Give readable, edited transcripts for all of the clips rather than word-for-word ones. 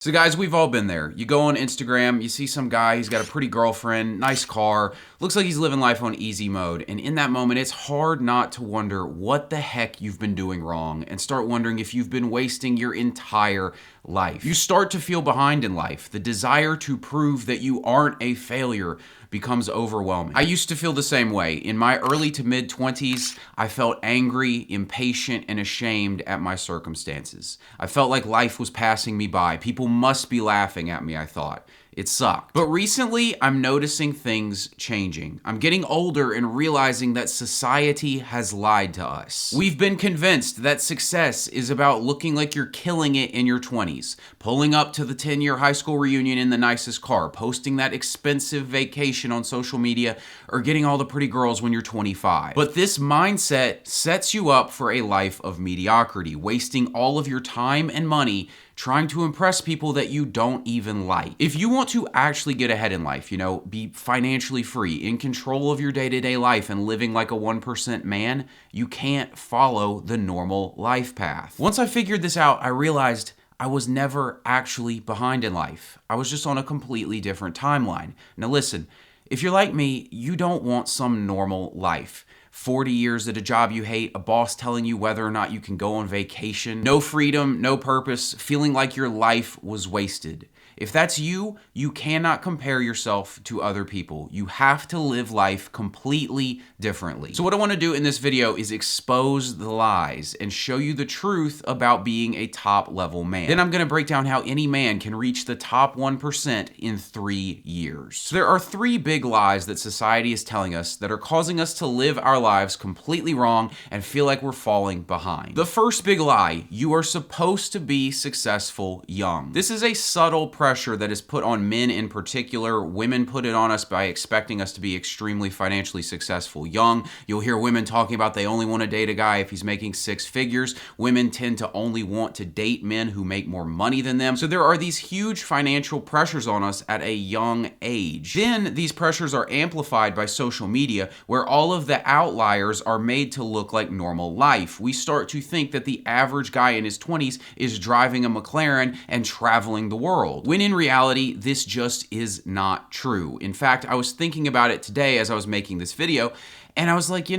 So guys, we've all been there. You go on Instagram, you see some guy, he's got a pretty girlfriend, nice car, looks like he's living life on easy mode. And in that moment, it's hard not to wonder what the heck you've been doing wrong and start wondering if you've been wasting your entire life. You start to feel behind in life. The desire to prove that you aren't a failure becomes overwhelming. I used to feel the same way. In my early to mid 20s, I felt angry, impatient, and ashamed at my circumstances. I felt like life was passing me by. People must be laughing at me, I thought. It sucked. But recently, I'm noticing things changing. I'm getting older and realizing that society has lied to us. We've been convinced that success is about looking like you're killing it in your 20s, pulling up to the 10-year high school reunion in the nicest car, posting that expensive vacation on social media, or getting all the pretty girls when you're 25. But this mindset sets you up for a life of mediocrity, wasting all of your time and money trying to impress people that you don't even like. If you want to actually get ahead in life, be financially free, in control of your day-to-day life and living like a 1% man, you can't follow the normal life path. Once I figured this out, I realized I was never actually behind in life. I was just on a completely different timeline. Now listen, if you're like me, you don't want some normal life. 40 years at a job you hate, a boss telling you whether or not you can go on vacation, no freedom, no purpose, feeling like your life was wasted. If that's you, you cannot compare yourself to other people. You have to live life completely differently. So what I want to do in this video is expose the lies and show you the truth about being a top level man. Then I'm going to break down how any man can reach the top 1% in 3 years. So there are 3 big lies that society is telling us that are causing us to live our lives completely wrong and feel like we're falling behind. The first big lie, you are supposed to be successful young. This is a subtle pressure that is put on men in particular. Women put it on us by expecting us to be extremely financially successful young. You'll hear women talking about they only want to date a guy if he's making 6 figures. Women tend to only want to date men who make more money than them. So there are these huge financial pressures on us at a young age. Then these pressures are amplified by social media, where all of the outliers are made to look like normal life. We start to think that the average guy in his 20s is driving a McLaren and traveling the world, when in reality, this just is not true. In fact, I was thinking about it today as I was making this video, and I was like,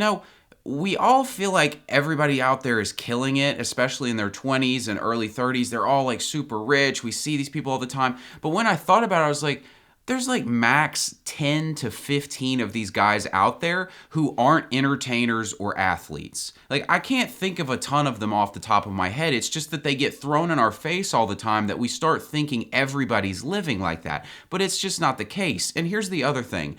we all feel like everybody out there is killing it, especially in their 20s and early 30s. They're all like super rich. We see these people all the time. But when I thought about it, I was like, there's like max 10 to 15 of these guys out there who aren't entertainers or athletes. Like, I can't think of a ton of them off the top of my head. It's just that they get thrown in our face all the time that we start thinking everybody's living like that. But it's just not the case. And here's the other thing.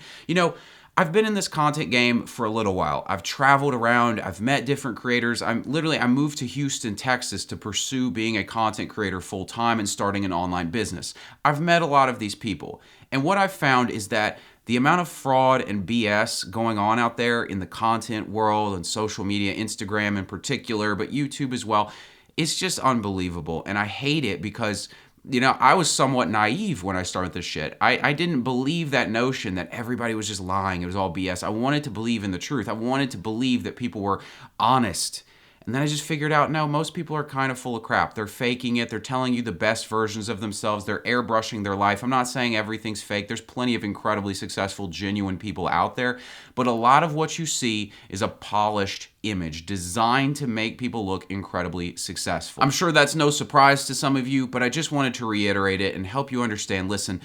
I've been in this content game for a little while. I've traveled around, I've met different creators. I moved to Houston, Texas to pursue being a content creator full time and starting an online business. I've met a lot of these people. And what I've found is that the amount of fraud and BS going on out there in the content world and social media, Instagram in particular, but YouTube as well, it's just unbelievable. And I hate it because I was somewhat naive when I started this shit. I didn't believe that notion that everybody was just lying. It was all BS. I wanted to believe in the truth. I wanted to believe that people were honest. And then I just figured out, no, most people are kind of full of crap. They're faking it. They're telling you the best versions of themselves. They're airbrushing their life. I'm not saying everything's fake. There's plenty of incredibly successful, genuine people out there. But a lot of what you see is a polished image designed to make people look incredibly successful. I'm sure that's no surprise to some of you, but I just wanted to reiterate it and help you understand. Listen,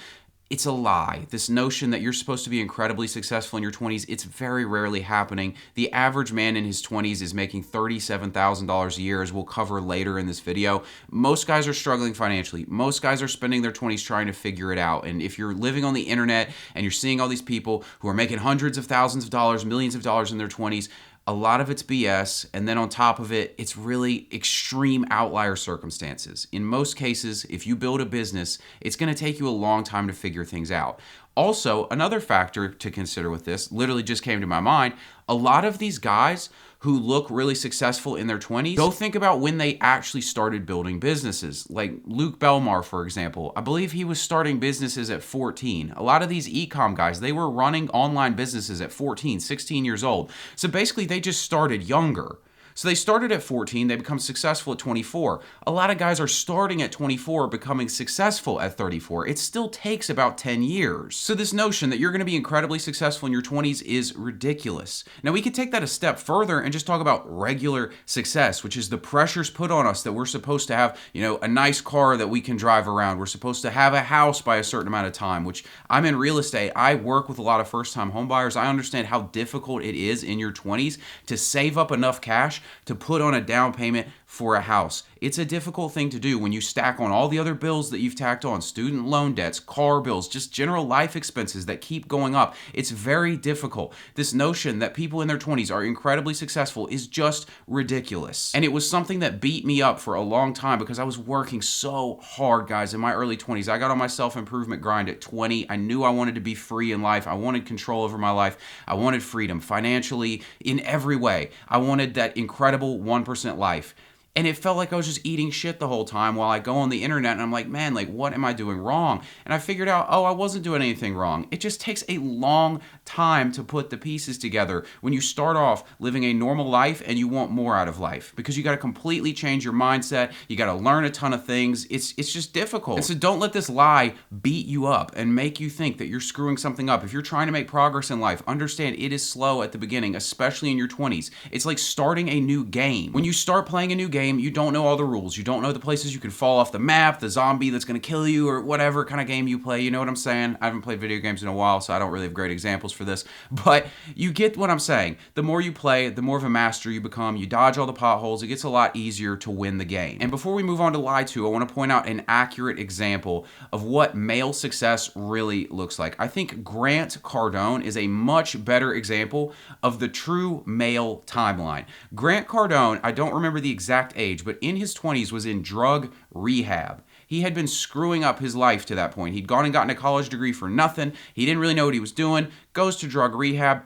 it's a lie. This notion that you're supposed to be incredibly successful in your 20s, it's very rarely happening. The average man in his 20s is making $37,000 a year, as we'll cover later in this video. Most guys are struggling financially. Most guys are spending their 20s trying to figure it out. And if you're living on the internet and you're seeing all these people who are making hundreds of thousands of dollars, millions of dollars in their 20s, a lot of it's BS, and then on top of it, it's really extreme outlier circumstances. In most cases, if you build a business, it's going to take you a long time to figure things out. Also, another factor to consider with this literally just came to my mind. A lot of these guys who look really successful in their 20s, go think about when they actually started building businesses. Like Luke Belmar, for example. I believe he was starting businesses at 14. A lot of these e-com guys, they were running online businesses at 14, 16 years old. So basically, they just started younger. So they started at 14, they become successful at 24. A lot of guys are starting at 24, becoming successful at 34. It still takes about 10 years. So this notion that you're going to be incredibly successful in your 20s is ridiculous. Now we could take that a step further and just talk about regular success, which is the pressures put on us that we're supposed to have, a nice car that we can drive around. We're supposed to have a house by a certain amount of time, which I'm in real estate. I work with a lot of first-time home buyers. I understand how difficult it is in your 20s to save up enough cash to put on a down payment for a house. It's a difficult thing to do when you stack on all the other bills that you've tacked on, student loan debts, car bills, just general life expenses that keep going up. It's very difficult. This notion that people in their 20s are incredibly successful is just ridiculous. And it was something that beat me up for a long time because I was working so hard, guys, in my early 20s. I got on my self-improvement grind at 20. I knew I wanted to be free in life. I wanted control over my life. I wanted freedom financially, in every way. I wanted that incredible 1% life. And it felt like I was just eating shit the whole time while I go on the internet and I'm like, man, what am I doing wrong? And I figured out, I wasn't doing anything wrong. It just takes a long time to put the pieces together when you start off living a normal life and you want more out of life because you got to completely change your mindset. You got to learn a ton of things. It's just difficult. And so don't let this lie beat you up and make you think that you're screwing something up. If you're trying to make progress in life, understand it is slow at the beginning, especially in your 20s. It's like starting a new game. When you start playing a new game, you don't know all the rules. You don't know the places you can fall off the map, the zombie that's going to kill you, or whatever kind of game you play. You know what I'm saying? I haven't played video games in a while, so I don't really have great examples for this. But you get what I'm saying. The more you play, the more of a master you become. You dodge all the potholes. It gets a lot easier to win the game. And before we move on to lie 2, I want to point out an accurate example of what male success really looks like. I think Grant Cardone is a much better example of the true male timeline. Grant Cardone, I don't remember the exact age, but in his 20s was in drug rehab. He had been screwing up his life to that point. He'd gone and gotten a college degree for nothing. He didn't really know what he was doing, goes to drug rehab.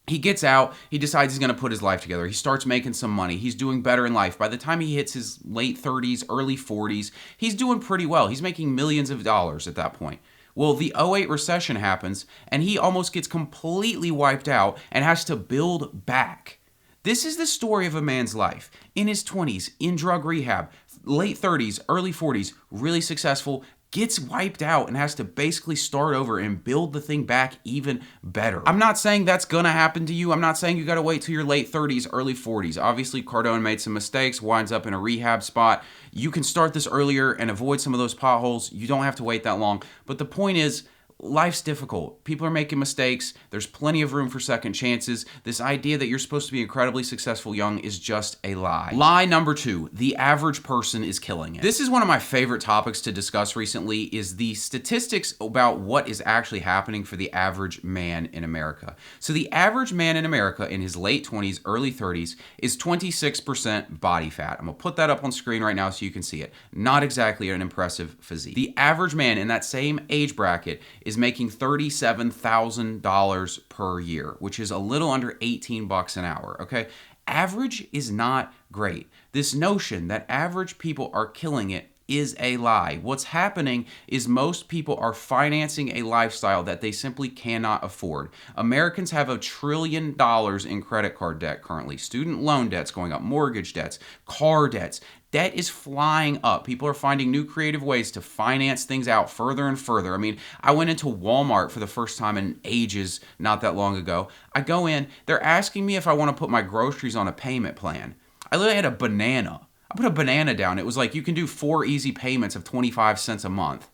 He gets out, he decides he's going to put his life together. He starts making some money. He's doing better in life. By the time he hits his late 30s, early 40s, he's doing pretty well. He's making millions of dollars at that point. Well, the '08 recession happens, and he almost gets completely wiped out and has to build back. This is the story of a man's life. In his 20s, in drug rehab, late 30s, early 40s, really successful, gets wiped out and has to basically start over and build the thing back even better. I'm not saying that's gonna happen to you. I'm not saying you gotta wait till your late 30s, early 40s. Obviously, Cardone made some mistakes, winds up in a rehab spot. You can start this earlier and avoid some of those potholes. You don't have to wait that long. But the point is, life's difficult. People are making mistakes. There's plenty of room for second chances. This idea that you're supposed to be incredibly successful young is just a lie. Lie number 2, the average person is killing it. This is one of my favorite topics to discuss recently is the statistics about what is actually happening for the average man in America. So the average man in America in his late 20s, early 30s is 26% body fat. I'm gonna put that up on screen right now so you can see it. Not exactly an impressive physique. The average man in that same age bracket is making $37,000 per year, which is a little under $18 an hour, okay? Average is not great. This notion that average people are killing it is a lie. What's happening is most people are financing a lifestyle that they simply cannot afford. Americans have $1 trillion in credit card debt currently. Student loan debt's going up, mortgage debts, car debts. Debt is flying up. People are finding new creative ways to finance things out further and further. I mean, I went into Walmart for the first time in ages not that long ago. I go in, they're asking me if I want to put my groceries on a payment plan. I literally had a banana. I put a banana down. It was like, you can do 4 easy payments of 25 cents a month.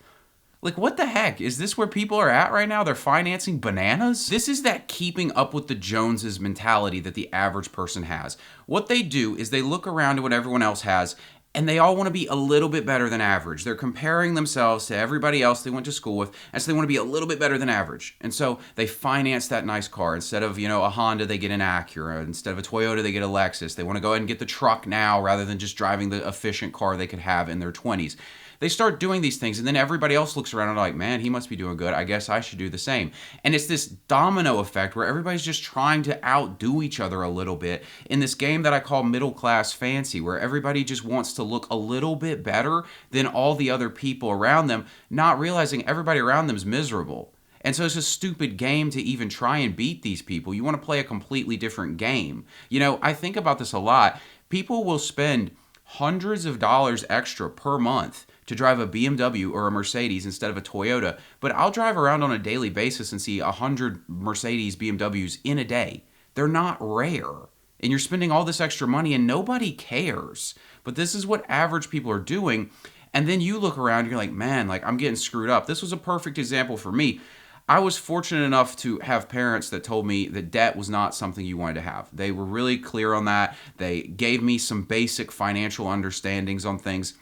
Like, what the heck? Is this where people are at right now? They're financing bananas? This is that keeping up with the Joneses mentality that the average person has. What they do is they look around at what everyone else has, and they all want to be a little bit better than average. They're comparing themselves to everybody else they went to school with, and so they want to be a little bit better than average. And so they finance that nice car. Instead of, a Honda, they get an Acura. Instead of a Toyota, they get a Lexus. They want to go ahead and get the truck now rather than just driving the efficient car they could have in their 20s. They start doing these things, and then everybody else looks around and like, man, he must be doing good. I guess I should do the same. And it's this domino effect where everybody's just trying to outdo each other a little bit in this game that I call middle class fancy, where everybody just wants to look a little bit better than all the other people around them, not realizing everybody around them is miserable. And so it's a stupid game to even try and beat these people. You want to play a completely different game. You know, I think about this a lot. People will spend hundreds of dollars extra per month to drive a BMW or a Mercedes instead of a Toyota, but I'll drive around on a daily basis and see 100 Mercedes BMWs in a day. They're not rare. And you're spending all this extra money and nobody cares. But this is what average people are doing. And then you look around, you're like, man, like I'm getting screwed up. This was a perfect example for me. I was fortunate enough to have parents that told me that debt was not something you wanted to have. They were really clear on that. They gave me some basic financial understandings on things.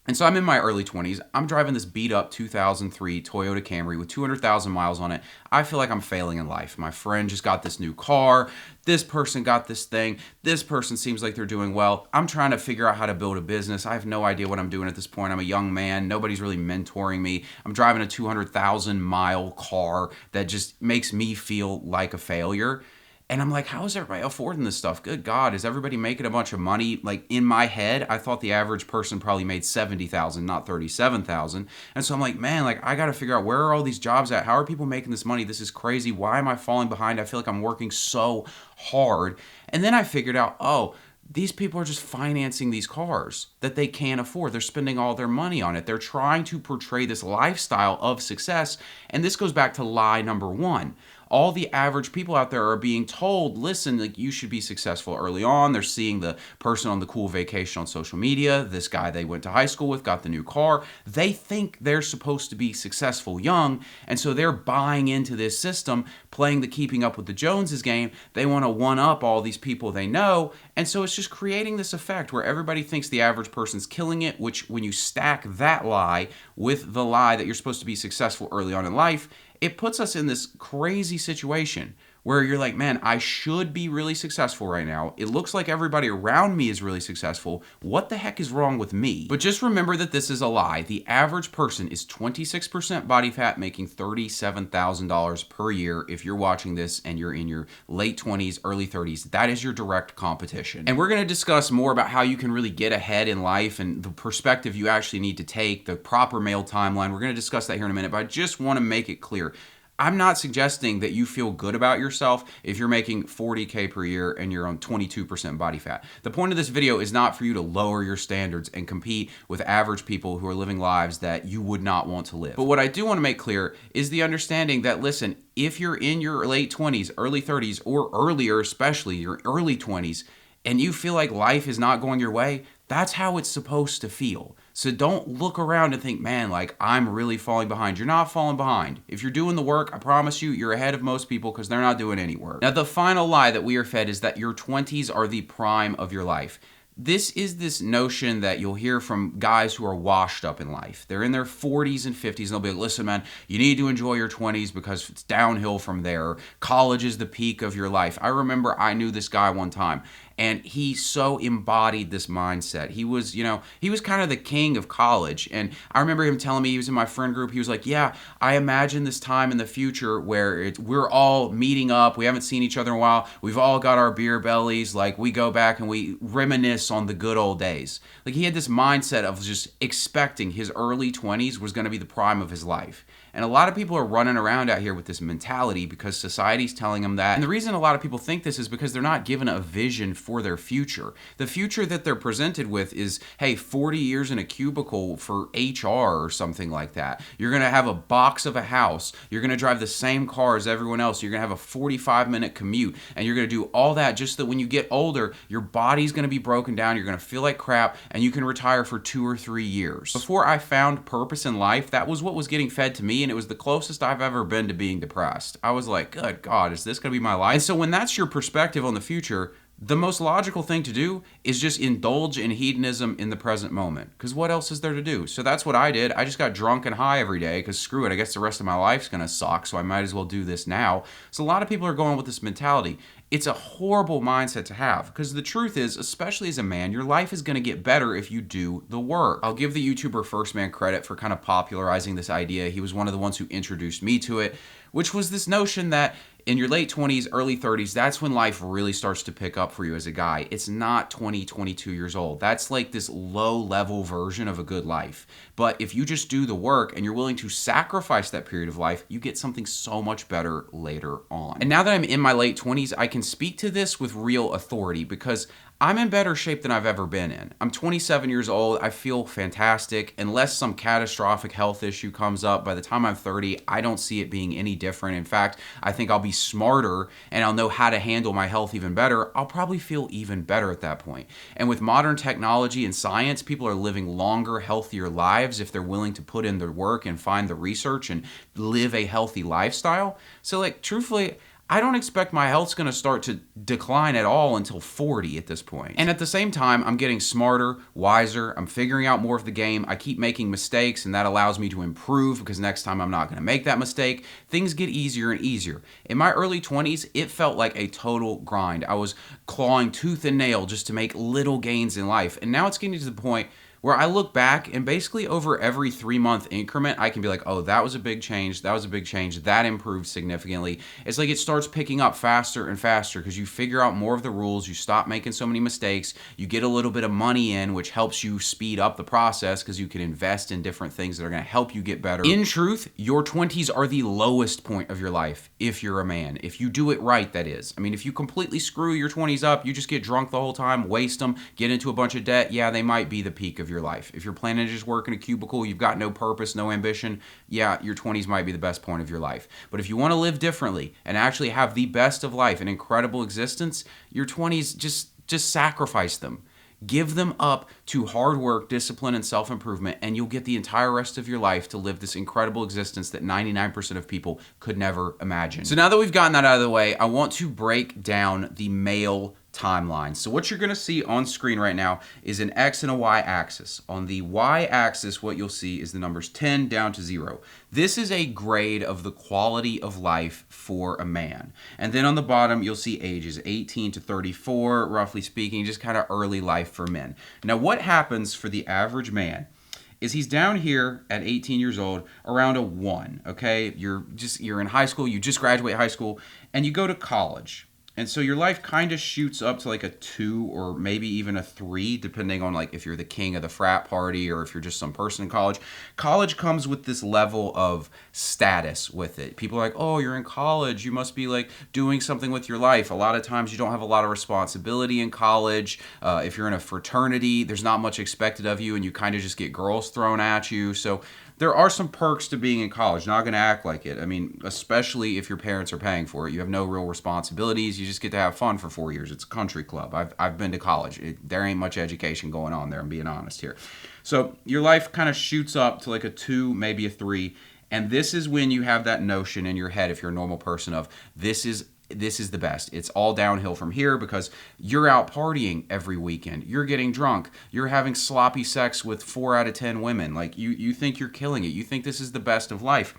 And so I'm in my early 20s. I'm driving this beat up 2003 Toyota Camry with 200,000 miles on it. I feel like I'm failing in life. My friend just got this new car. This person got this thing. This person seems like they're doing well. I'm trying to figure out how to build a business. I have no idea what I'm doing at this point. I'm a young man. Nobody's really mentoring me. I'm driving a 200,000 mile car that just makes me feel like a failure. And I'm like, how is everybody affording this stuff? Good God, is everybody making a bunch of money? Like in my head, I thought the average person probably made 70,000, not 37,000. And so I'm like, man, like I got to figure out where are all these jobs at? How are people making this money? This is crazy. Why am I falling behind? I feel like I'm working so hard. And then I figured out, oh, these people are just financing these cars that they can't afford. They're spending all their money on it. They're trying to portray this lifestyle of success. And this goes back to lie number one. All the average people out there are being told, listen, like you should be successful early on. They're seeing the person on the cool vacation on social media. This guy they went to high school with got the new car. They think they're supposed to be successful young. And so they're buying into this system, playing the keeping up with the Joneses game. They want to one up all these people they know. And so it's just creating this effect where everybody thinks the average person's killing it, which when you stack that lie with the lie that you're supposed to be successful early on in life, it puts us in this crazy situation where you're like, man, I should be really successful right now. It looks like everybody around me is really successful. What the heck is wrong with me? But just remember that this is a lie. The average person is 26% body fat, making $37,000 per year. If you're watching this and you're in your late 20s, early 30s, that is your direct competition. And we're going to discuss more about how you can really get ahead in life and the perspective you actually need to take, the proper male timeline. We're going to discuss that here in a minute, but I just want to make it clear. I'm not suggesting that you feel good about yourself if you're making $40K per year and you're on 22% body fat. The point of this video is not for you to lower your standards and compete with average people who are living lives that you would not want to live. But what I do want to make clear is the understanding that, listen, if you're in your late 20s, early 30s, or earlier, especially your early 20s, and you feel like life is not going your way, that's how it's supposed to feel. So don't look around and think, man, like I'm really falling behind. You're not falling behind. If you're doing the work, I promise you, you're ahead of most people because they're not doing any work. Now, the final lie that we are fed is that your 20s are the prime of your life. This is this notion that you'll hear from guys who are washed up in life. They're in their 40s and 50s, and they'll be like, listen, man, you need to enjoy your 20s because it's downhill from there. College is the peak of your life. I remember I knew this guy one time, and he so embodied this mindset. He was, he was kind of the king of college. And I remember him telling me, he was in my friend group, he was like, yeah, I imagine this time in the future where we're all meeting up. We haven't seen each other in a while. We've all got our beer bellies. Like we go back and we reminisce on the good old days. Like he had this mindset of just expecting his early 20s was going to be the prime of his life. And a lot of people are running around out here with this mentality because society's telling them that. And the reason a lot of people think this is because they're not given a vision for their future. The future that they're presented with is, hey, 40 years in a cubicle for HR or something like that. You're going to have a box of a house. You're going to drive the same car as everyone else. You're going to have a 45-minute commute. And you're going to do all that just so that when you get older, your body's going to be broken down. You're going to feel like crap and you can retire for 2 or 3 years. Before I found purpose in life, that was what was getting fed to me. And it was the closest I've ever been to being depressed. I was like, good God, is this going to be my life? And so when that's your perspective on the future, the most logical thing to do is just indulge in hedonism in the present moment. Because what else is there to do? So that's what I did. I just got drunk and high every day because screw it, I guess the rest of my life's going to suck, so I might as well do this now. So a lot of people are going with this mentality. It's a horrible mindset to have because the truth is, especially as a man, your life is going to get better if you do the work. I'll give the YouTuber First Man credit for kind of popularizing this idea. He was one of the ones who introduced me to it, which was this notion that in your late 20s, early 30s, that's when life really starts to pick up for you as a guy. It's not 20, 22 years old. That's like this low-level version of a good life. But if you just do the work and you're willing to sacrifice that period of life, you get something so much better later on. And now that I'm in my late 20s, I can speak to this with real authority because I'm in better shape than I've ever been in. I'm 27 years old. I feel fantastic. Unless some catastrophic health issue comes up, by the time I'm 30, I don't see it being any different. In fact, I think I'll be smarter and I'll know how to handle my health even better. I'll probably feel even better at that point. And with modern technology and science, people are living longer, healthier lives if they're willing to put in the work and find the research and live a healthy lifestyle. So, like, truthfully, I don't expect my health's going to start to decline at all until 40 at this point. And at the same time, I'm getting smarter, wiser, I'm figuring out more of the game, I keep making mistakes, and that allows me to improve because next time I'm not going to make that mistake. Things get easier and easier. In my early 20s, it felt like a total grind. I was clawing tooth and nail just to make little gains in life. And now it's getting to the point where I look back and basically over every 3-month increment, I can be like, oh, that was a big change. That was a big change. That improved significantly. It's like it starts picking up faster and faster because you figure out more of the rules. You stop making so many mistakes. You get a little bit of money in, which helps you speed up the process because you can invest in different things that are going to help you get better. In truth, your 20s are the lowest point of your life if you're a man. If you do it right, that is. I mean, if you completely screw your 20s up, you just get drunk the whole time, waste them, get into a bunch of debt, yeah, they might be the peak of your life. If you're planning to just work in a cubicle, you've got no purpose, no ambition, yeah, your 20s might be the best point of your life. But if you want to live differently and actually have the best of life, an incredible existence, your 20s, just sacrifice them. Give them up to hard work, discipline, and self-improvement, and you'll get the entire rest of your life to live this incredible existence that 99% of people could never imagine. So now that we've gotten that out of the way, I want to break down the male timeline. So what you're going to see on screen right now is an X and a Y axis. On the Y axis, what you'll see is the numbers 10 down to 0. This is a grade of the quality of life for a man. And then on the bottom, you'll see ages 18 to 34, roughly speaking, just kind of early life for men. Now, what happens for the average man is he's down here at 18 years old around a 1, okay? You're in high school, you just graduate high school, and you go to college. And so your life kind of shoots up to like a 2 or maybe even a 3, depending on like if you're the king of the frat party or if you're just some person in college. College comes with this level of status with it. People are like, oh, you're in college. You must be like doing something with your life. A lot of times you don't have a lot of responsibility in college. If you're in a fraternity, there's not much expected of you and you kind of just get girls thrown at you. So there are some perks to being in college. Not going to act like it. I mean, especially if your parents are paying for it. You have no real responsibilities. You just get to have fun for 4 years. It's a country club. I've been to college. There ain't much education going on there, I'm being honest here. So your life kind of shoots up to like a 2, maybe a 3. And this is when you have that notion in your head, if you're a normal person, of this is the best. It's all downhill from here because you're out partying every weekend. You're getting drunk. You're having sloppy sex with 4 out of 10 women. Like you think you're killing it. You think this is the best of life.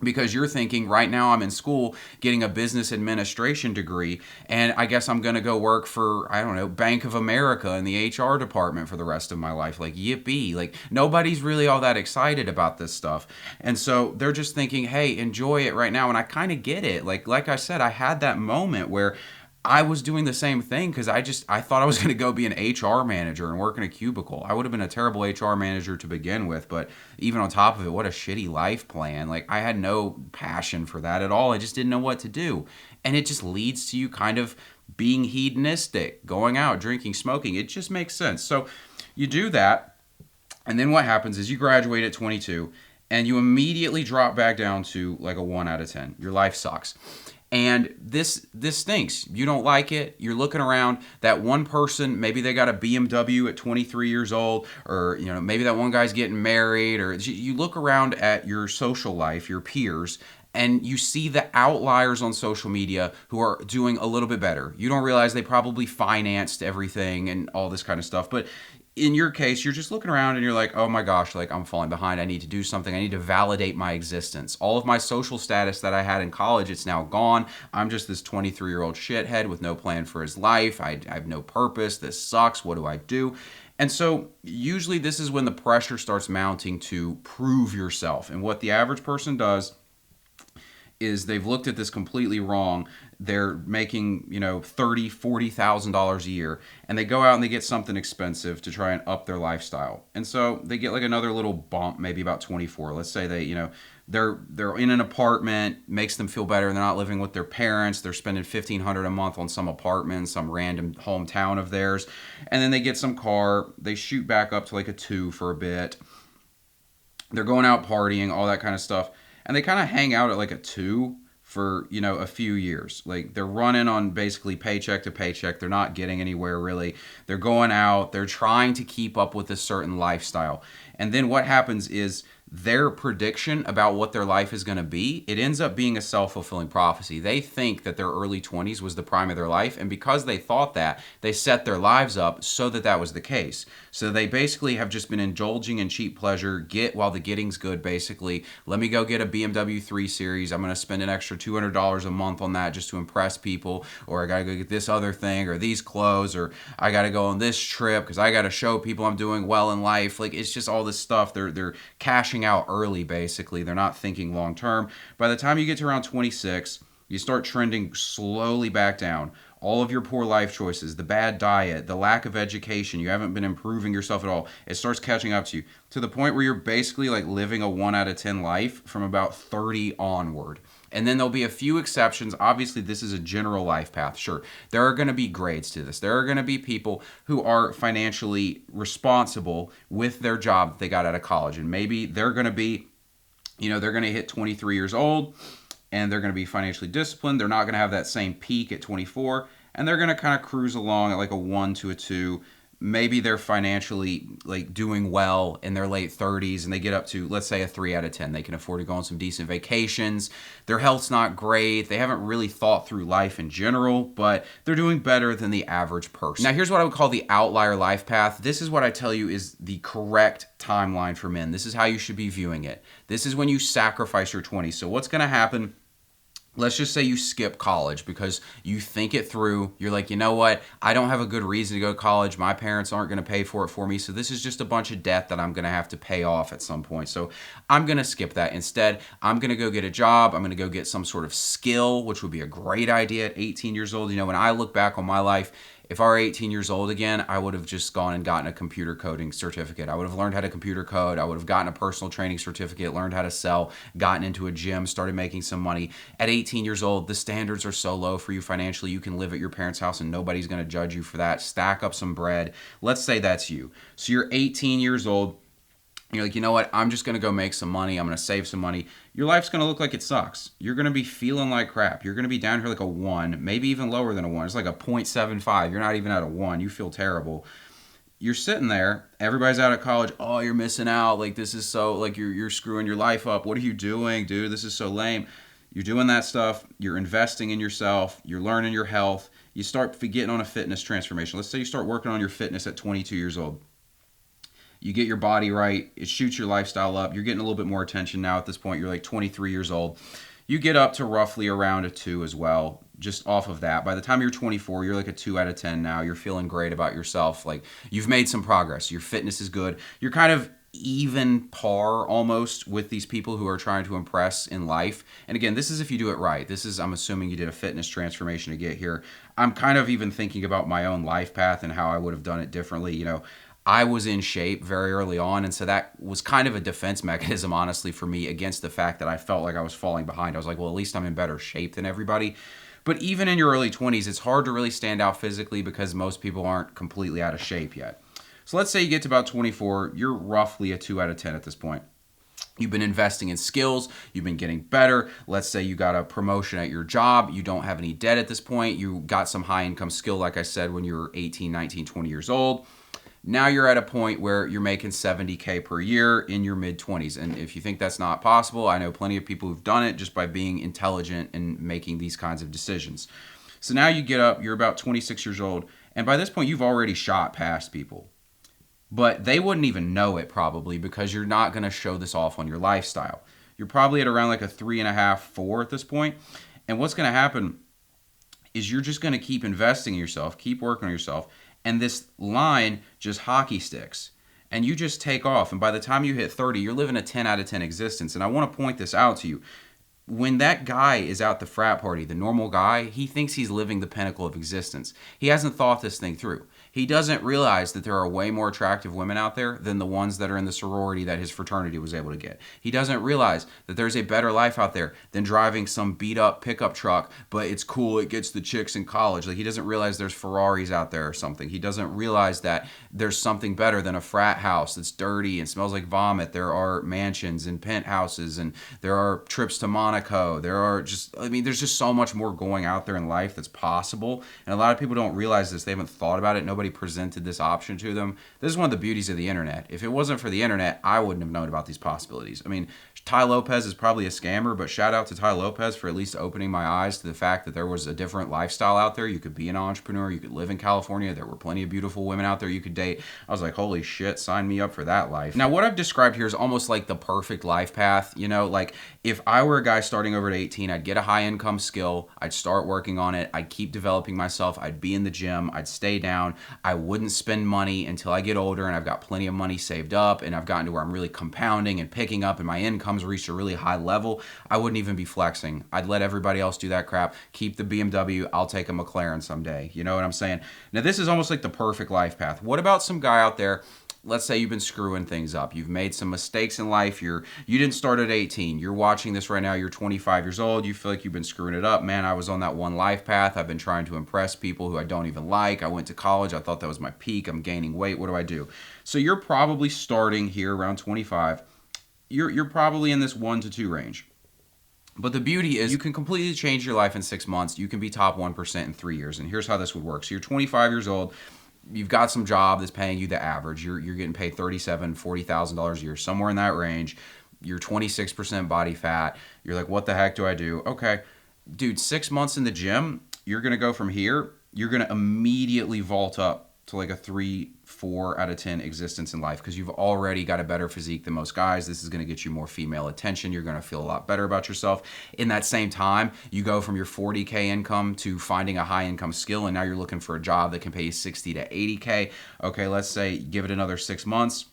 Because you're thinking, right now I'm in school getting a business administration degree, and I guess I'm going to go work for, I don't know, Bank of America in the HR department for the rest of my life. Like, yippee. Like, nobody's really all that excited about this stuff. And so they're just thinking, hey, enjoy it right now. And I kind of get it. Like I said, I had that moment where I was doing the same thing because I thought I was going to go be an HR manager and work in a cubicle. I would have been a terrible HR manager to begin with, but even on top of it, what a shitty life plan. Like, I had no passion for that at all. I just didn't know what to do. And it just leads to you kind of being hedonistic, going out, drinking, smoking. It just makes sense. So you do that, and then what happens is you graduate at 22, and you immediately drop back down to like a 1 out of 10. Your life sucks. And this stinks. You don't like it. You're looking around. That one person, maybe they got a BMW at 23 years old, or maybe that one guy's getting married, or you look around at your social life, your peers, and you see the outliers on social media who are doing a little bit better. You don't realize they probably financed everything and all this kind of stuff, but in your case, you're just looking around and you're like, oh my gosh, like I'm falling behind. I need to do something. I need to validate my existence. All of my social status that I had in college, it's now gone. I'm just this 23-year-old shithead with no plan for his life. I have no purpose. This sucks. What do I do? And so usually this is when the pressure starts mounting to prove yourself. And what the average person does is they've looked at this completely wrong. They're making, $30,000, $40,000 a year, and they go out and they get something expensive to try and up their lifestyle. And so they get like another little bump, maybe about 24. Let's say they're in an apartment, makes them feel better. They're not living with their parents. They're spending $1,500 a month on some apartment, some random hometown of theirs. And then they get some car. They shoot back up to like a 2 for a bit. They're going out partying, all that kind of stuff. And they kind of hang out at like a 2 for, a few years. Like they're running on basically paycheck to paycheck. They're not getting anywhere really. They're going out. They're trying to keep up with a certain lifestyle. And then what happens is their prediction about what their life is going to be, it ends up being a self-fulfilling prophecy. They think that their early 20s was the prime of their life, and because they thought that, they set their lives up so that that was the case. So they basically have just been indulging in cheap pleasure, get while the getting's good, basically. Let me go get a BMW 3 Series. I'm going to spend an extra $200 a month on that just to impress people, or I got to go get this other thing, or these clothes, or I got to go on this trip because I got to show people I'm doing well in life. Like, it's just all this stuff. They're cashing out early, basically. They're not thinking long term. By the time you get to around 26, you start trending slowly back down. All of your poor life choices, the bad diet, the lack of education, you haven't been improving yourself at all. It starts catching up to you to the point where you're basically like living a 1 out of 10 life from about 30 onward. And then there'll be a few exceptions. Obviously, this is a general life path. Sure, there are going to be grades to this. There are going to be people who are financially responsible with their job that they got out of college. And maybe they're going to be, they're going to hit 23 years old and they're going to be financially disciplined. They're not going to have that same peak at 24. And they're going to kind of cruise along at like a 1 to a 2. Maybe they're financially like doing well in their late 30s and they get up to, let's say, a 3 out of 10. They can afford to go on some decent vacations. Their health's not great. They haven't really thought through life in general, but they're doing better than the average person. Now, here's what I would call the outlier life path. This is what I tell you is the correct timeline for men. This is how you should be viewing it. This is when you sacrifice your 20s. So what's going to happen? Let's just say you skip college because you think it through. You're like, you know what? I don't have a good reason to go to college. My parents aren't going to pay for it for me. So this is just a bunch of debt that I'm going to have to pay off at some point. So I'm going to skip that. Instead, I'm going to go get a job. I'm going to go get some sort of skill, which would be a great idea at 18 years old. When I look back on my life, if I were 18 years old again, I would have just gone and gotten a computer coding certificate. I would have learned how to computer code. I would have gotten a personal training certificate, learned how to sell, gotten into a gym, started making some money. At 18 years old, the standards are so low for you financially. You can live at your parents' house and nobody's going to judge you for that. Stack up some bread. Let's say that's you. So you're 18 years old. You're like, you know what? I'm just going to go make some money. I'm going to save some money. Your life's going to look like it sucks. You're going to be feeling like crap. You're going to be down here like a 1, maybe even lower than a 1. It's like a 0.75. You're not even at a 1. You feel terrible. You're sitting there. Everybody's out of college. Oh, you're missing out. Like, this is so, like, you're screwing your life up. What are you doing, dude? This is so lame. You're doing that stuff. You're investing in yourself. You're learning your health. You start getting on a fitness transformation. Let's say you start working on your fitness at 22 years old. You get your body right. It shoots your lifestyle up. You're getting a little bit more attention now at this point. You're like 23 years old. You get up to roughly around a 2 as well, just off of that. By the time you're 24, you're like a 2 out of 10 now. You're feeling great about yourself. Like, you've made some progress. Your fitness is good. You're kind of even par almost with these people who are trying to impress in life. And again, this is if you do it right. This is, I'm assuming you did a fitness transformation to get here. I'm kind of even thinking about my own life path and how I would have done it differently. I was in shape very early on, and so that was kind of a defense mechanism, honestly, for me against the fact that I felt like I was falling behind. I was like, well, at least I'm in better shape than everybody. But even in your early 20s, it's hard to really stand out physically because most people aren't completely out of shape yet. So let's say you get to about 24, you're roughly a 2 out of 10 at this point. You've been investing in skills. You've been getting better. Let's say you got a promotion at your job. You don't have any debt at this point. You got some high income skill, like I said, when you were 18, 19, 20 years old. Now you're at a point where you're making $70K per year in your mid-20s. And if you think that's not possible, I know plenty of people who've done it just by being intelligent and making these kinds of decisions. So now you get up, you're about 26 years old, and by this point you've already shot past people. But they wouldn't even know it probably because you're not going to show this off on your lifestyle. You're probably at around like a 3.5, 4 at this point. And what's going to happen is you're just going to keep investing in yourself, keep working on yourself, and this line just hockey sticks. And you just take off. And by the time you hit 30, you're living a 10 out of 10 existence. And I want to point this out to you. when that guy is out the frat party, the normal guy, he thinks he's living the pinnacle of existence. He hasn't thought this thing through. He doesn't realize that there are way more attractive women out there than the ones that are in the sorority that his fraternity was able to get. He doesn't realize that there's a better life out there than driving some beat up pickup truck, but it's cool, it gets the chicks in college. Like, he doesn't realize there's Ferraris out there or something. He doesn't realize that there's something better than a frat house that's dirty and smells like vomit. There are mansions and penthouses, and there are trips to Monaco. There's just so much more going out there in life that's possible. And a lot of people don't realize this. They haven't thought about it. Nobody presented this option to them. This is one of the beauties of the internet. If it wasn't for the internet, I wouldn't have known about these possibilities. I mean, Tai Lopez is probably a scammer, but shout out to Tai Lopez for at least opening my eyes to the fact that there was a different lifestyle out there. You could be an entrepreneur. You could live in California. There were plenty of beautiful women out there you could date. I was like, holy shit, sign me up for that life. Now, what I've described here is almost like the perfect life path. You know, like if I were a guy starting over at 18, I'd get a high income skill. I'd start working on it. I'd keep developing myself. I'd be in the gym. I'd stay down. I wouldn't spend money until I get older and I've got plenty of money saved up and I've gotten to where I'm really compounding and picking up and my income's reached a really high level. I wouldn't even be flexing. I'd let everybody else do that crap. Keep the BMW. I'll take a McLaren someday. You know what I'm saying? Now, this is almost like the perfect life path. What about some guy out there? Let's say you've been screwing things up. You've made some mistakes in life. You didn't start at 18. You're watching this right now. You're 25 years old. You feel like you've been screwing it up. Man, I was on that one life path. I've been trying to impress people who I don't even like. I went to college. I thought that was my peak. I'm gaining weight. What do I do? So you're probably starting here around 25. You're probably in this 1 to 2 range. But the beauty is you can completely change your life in 6 months. You can be top 1% in 3 years. And here's how this would work. So you're 25 years old. You've got some job that's paying you the average. You're getting paid $37,000, $40,000 a year, somewhere in that range. You're 26% body fat. You're like, what the heck do I do? Okay, dude, 6 months in the gym, you're going to go from here. You're going to immediately vault up to like a 3, 4 out of 10 existence in life because you've already got a better physique than most guys. This is going to get you more female attention. You're going to feel a lot better about yourself. In that same time, you go from your 40K income to finding a high income skill, and now you're looking for a job that can pay you 60 to 80K. Okay, let's say give it another 6 months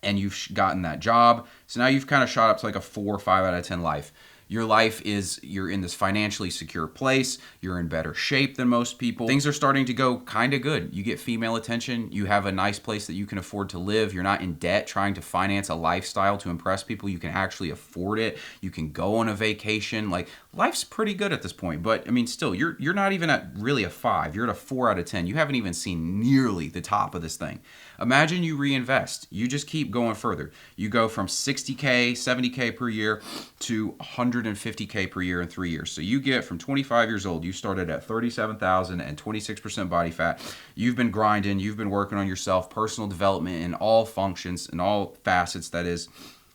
and you've gotten that job. So now you've kind of shot up to like a 4 or 5 out of 10 life. Your life is, you're in this financially secure place. You're in better shape than most people. Things are starting to go kind of good. You get female attention. You have a nice place that you can afford to live. You're not in debt trying to finance a lifestyle to impress people. You can actually afford it. You can go on a vacation. Like, life's pretty good at this point. But I mean, still, you're not even at really a 5. You're at a 4 out of 10. You haven't even seen nearly the top of this thing. Imagine you reinvest. You just keep going further. You go from 60K, 70K per year to 150K per year in 3 years. So you get from 25 years old, you started at 37,000 and 26% body fat. You've been grinding. You've been working on yourself, personal development in all functions, in all facets, that is.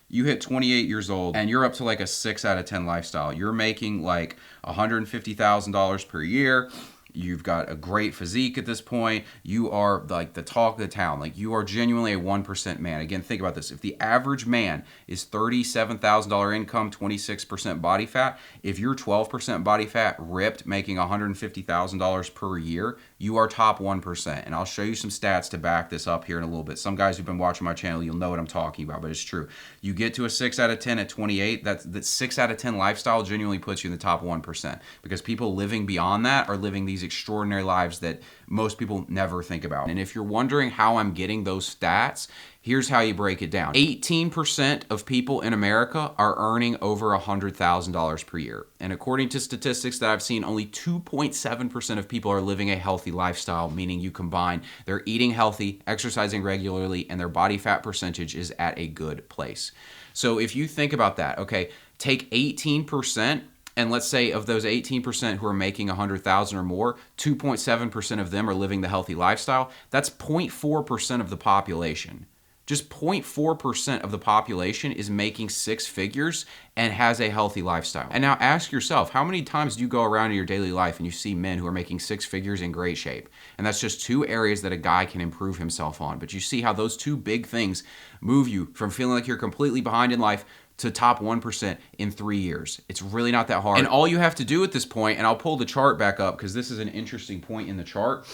You hit 28 years old and you're up to like a 6 out of 10 lifestyle. You're making like $150,000 per year. You've got a great physique at this point. You are like the talk of the town. Like, you are genuinely a 1% man. Again, think about this. If the average man is $37,000 income, 26% body fat, if you're 12% body fat, ripped, making $150,000 per year, you are top 1%. And I'll show you some stats to back this up here in a little bit. Some guys who've been watching my channel, you'll know what I'm talking about, but it's true. You get to a 6 out of 10 at 28, that 6 out of 10 lifestyle genuinely puts you in the top 1%, because people living beyond that are living these extraordinary lives that most people never think about. And if you're wondering how I'm getting those stats, here's how you break it down. 18% of people in America are earning over $100,000 per year. And according to statistics that I've seen, only 2.7% of people are living a healthy lifestyle, meaning you combine they're eating healthy, exercising regularly, and their body fat percentage is at a good place. So if you think about that, okay, take 18%, and let's say of those 18% who are making 100,000 or more, 2.7% of them are living the healthy lifestyle. That's 0.4% of the population. Just 0.4% of the population is making 6 figures and has a healthy lifestyle. And now ask yourself, how many times do you go around in your daily life and you see men who are making 6 figures in great shape? And that's just 2 areas that a guy can improve himself on. But you see how those 2 big things move you from feeling like you're completely behind in life to top 1% in 3 years. It's really not that hard. And all you have to do at this point, and I'll pull the chart back up because this is an interesting point in the chart.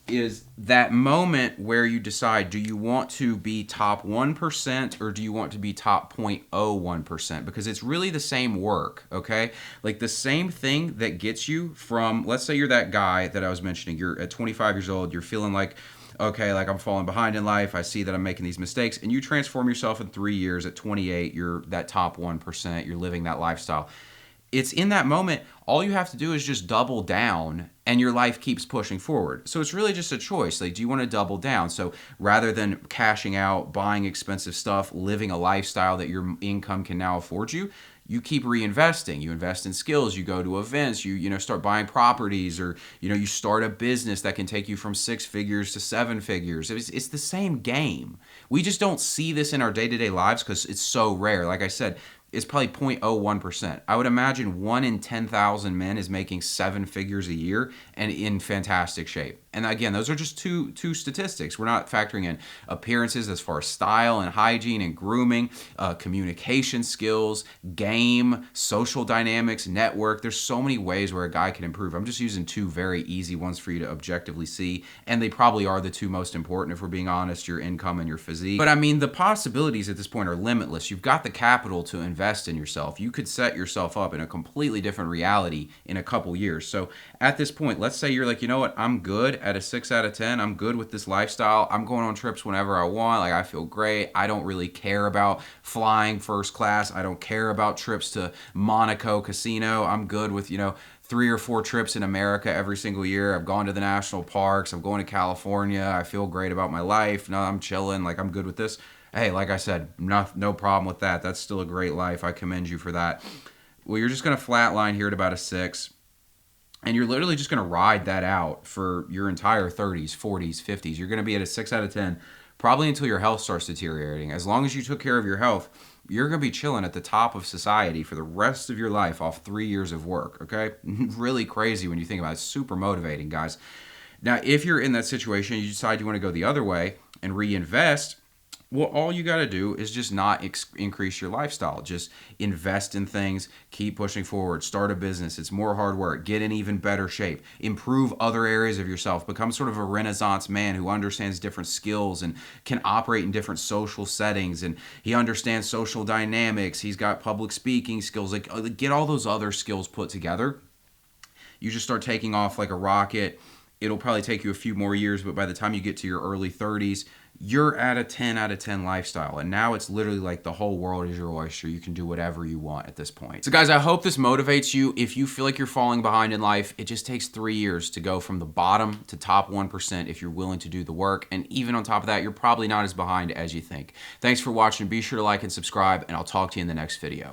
is that moment where you decide, do you want to be top 1% or do you want to be top 0.01%? Because it's really the same work, okay? Like the same thing that gets you from, let's say you're that guy that I was mentioning, you're at 25 years old, you're feeling like, okay, like I'm falling behind in life, I see that I'm making these mistakes, and you transform yourself in 3 years. At 28, you're that top 1%, you're living that lifestyle. It's in that moment, all you have to do is just double down and your life keeps pushing forward. So it's really just a choice. Like, do you want to double down? So rather than cashing out, buying expensive stuff, living a lifestyle that your income can now afford you, you keep reinvesting. You invest in skills, you go to events, you start buying properties, or you start a business that can take you from 6 figures to 7 figures. It's the same game. We just don't see this in our day-to-day lives because it's so rare. Like I said, it's probably 0.01%. I would imagine 1 in 10,000 men is making 7 figures a year and in fantastic shape. And again, those are just two statistics. We're not factoring in appearances as far as style and hygiene and grooming, communication skills, game, social dynamics, network. There's so many ways where a guy can improve. I'm just using 2 very easy ones for you to objectively see, and they probably are the 2 most important if we're being honest, your income and your physique. But I mean, the possibilities at this point are limitless. You've got the capital to invest in yourself. You could set yourself up in a completely different reality in a couple years. So at this point, let's say you're like, you know what, I'm good at a 6 out of 10. I'm good with this lifestyle. I'm going on trips whenever I want. Like, I feel great. I don't really care about flying first class. I don't care about trips to Monaco casino. I'm good with, 3 or 4 trips in America every single year. I've gone to the national parks. I'm going to California. I feel great about my life. No, I'm chilling. Like, I'm good with this. Hey, like I said, no problem with that. That's still a great life. I commend you for that. Well, you're just going to flatline here at about a 6. And you're literally just going to ride that out for your entire 30s, 40s, 50s. You're going to be at a 6 out of 10, probably until your health starts deteriorating. As long as you took care of your health, you're going to be chilling at the top of society for the rest of your life off 3 years of work, okay? Really crazy when you think about it. It's super motivating, guys. Now, if you're in that situation, you decide you want to go the other way and reinvest, well, all you got to do is just not increase your lifestyle. Just invest in things, keep pushing forward, start a business. It's more hard work. Get in even better shape. Improve other areas of yourself. Become sort of a Renaissance man who understands different skills and can operate in different social settings. And he understands social dynamics. He's got public speaking skills. Like, get all those other skills put together. You just start taking off like a rocket. It'll probably take you a few more years, but by the time you get to your early 30s, you're at a 10 out of 10 lifestyle. And now it's literally like the whole world is your oyster. You can do whatever you want at this point. So guys, I hope this motivates you. If you feel like you're falling behind in life, it just takes 3 years to go from the bottom to top 1% if you're willing to do the work. And even on top of that, you're probably not as behind as you think. Thanks for watching. Be sure to like and subscribe, and I'll talk to you in the next video.